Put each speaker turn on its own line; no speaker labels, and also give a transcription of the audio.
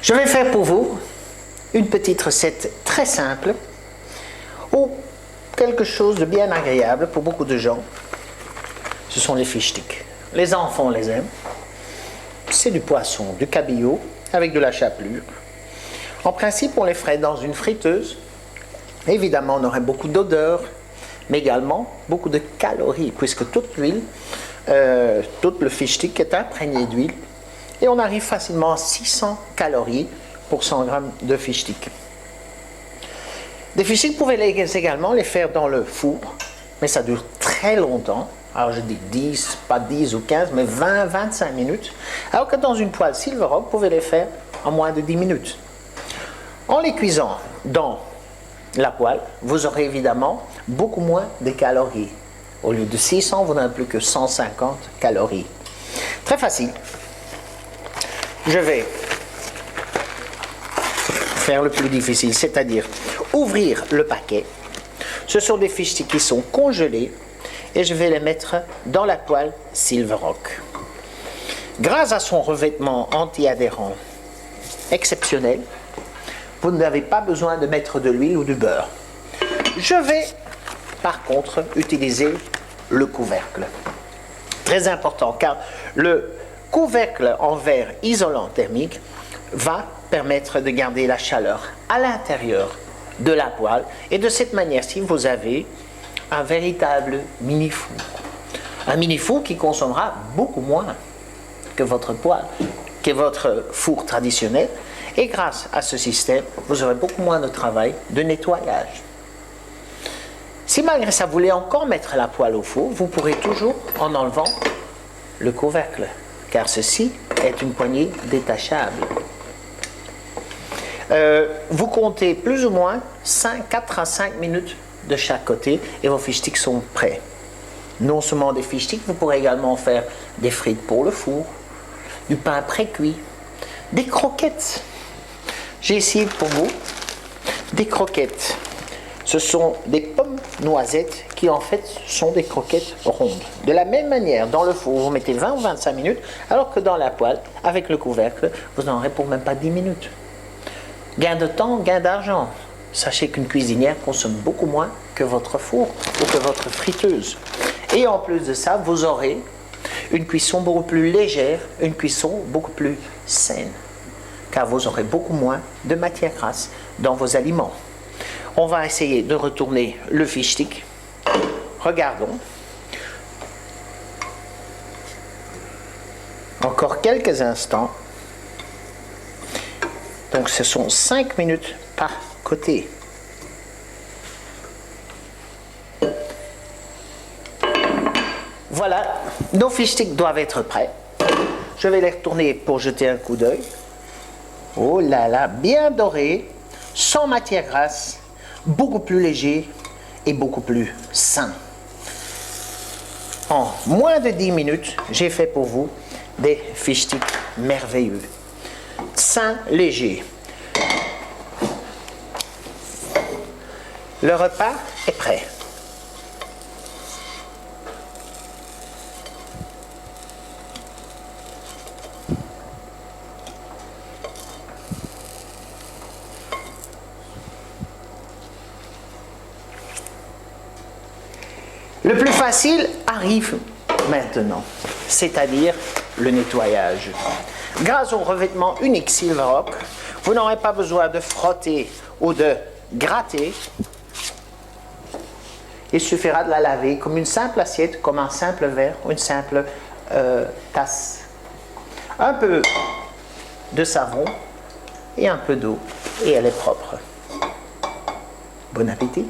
Je vais faire pour vous une petite recette très simple ou quelque chose de bien agréable pour beaucoup de gens. Ce sont les fish sticks. Les enfants les aiment. C'est du poisson, du cabillaud avec de la chapelure. En principe, on les ferait dans une friteuse. Évidemment, on aurait beaucoup d'odeur, mais également beaucoup de calories, puisque toute l'huile, tout le fish stick est imprégné d'huile. Et on arrive facilement à 600 calories pour 100 grammes de fish stick. Des fish sticks, vous pouvez également les faire dans le four, mais ça dure très longtemps. Alors je dis 10, pas 10 ou 15, mais 20, 25 minutes. Alors que dans une poêle Silverrock, vous pouvez les faire en moins de 10 minutes. En les cuisant dans la poêle, vous aurez évidemment beaucoup moins de calories. Au lieu de 600, vous n'avez plus que 150 calories. Très facile. Je vais faire le plus difficile, c'est-à-dire ouvrir le paquet. Ce sont des fish sticks qui sont congelés et je vais les mettre dans la poêle Silverrock. Grâce à son revêtement anti-adhérent exceptionnel, vous n'avez pas besoin de mettre de l'huile ou du beurre. Je vais par contre utiliser le couvercle. Très important car le couvercle en verre isolant thermique va permettre de garder la chaleur à l'intérieur de la poêle et de cette manière-ci vous avez un véritable mini-four. Un mini-four qui consommera beaucoup moins que votre poêle, que votre four traditionnel. Et grâce à ce système, vous aurez beaucoup moins de travail de nettoyage. Si malgré ça, vous voulez encore mettre la poêle au four, vous pourrez toujours en enlevant le couvercle, car ceci est une poignée détachable. Vous comptez plus ou moins 4 à 5 minutes de chaque côté et vos fish sticks sont prêts. Non seulement des fish sticks, vous pourrez également faire des frites pour le four, du pain pré-cuit, des croquettes. J'ai ici pour vous des croquettes. Ce sont des pommes noisettes qui en fait sont des croquettes rondes. De la même manière, dans le four, vous mettez 20 ou 25 minutes, alors que dans la poêle, avec le couvercle, vous n'en aurez pour même pas 10 minutes. Gain de temps, gain d'argent. Sachez qu'une cuisinière consomme beaucoup moins que votre four ou que votre friteuse. Et en plus de ça, vous aurez une cuisson beaucoup plus légère, une cuisson beaucoup plus saine, car vous aurez beaucoup moins de matière grasse dans vos aliments. On va essayer de retourner le fish stick. Regardons. Encore quelques instants. Donc ce sont 5 minutes par côté. Voilà, nos fish sticks doivent être prêts. Je vais les retourner pour jeter un coup d'œil. Oh là là, bien doré, sans matière grasse, beaucoup plus léger et beaucoup plus sain. En moins de 10 minutes, j'ai fait pour vous des fish sticks merveilleux. Sain, léger. Le repas est prêt. Le plus facile arrive maintenant, c'est-à-dire le nettoyage. Grâce au revêtement unique Silverrock, vous n'aurez pas besoin de frotter ou de gratter. Il suffira de la laver comme une simple assiette, comme un simple verre ou une simple tasse. Un peu de savon et un peu d'eau et elle est propre. Bon appétit!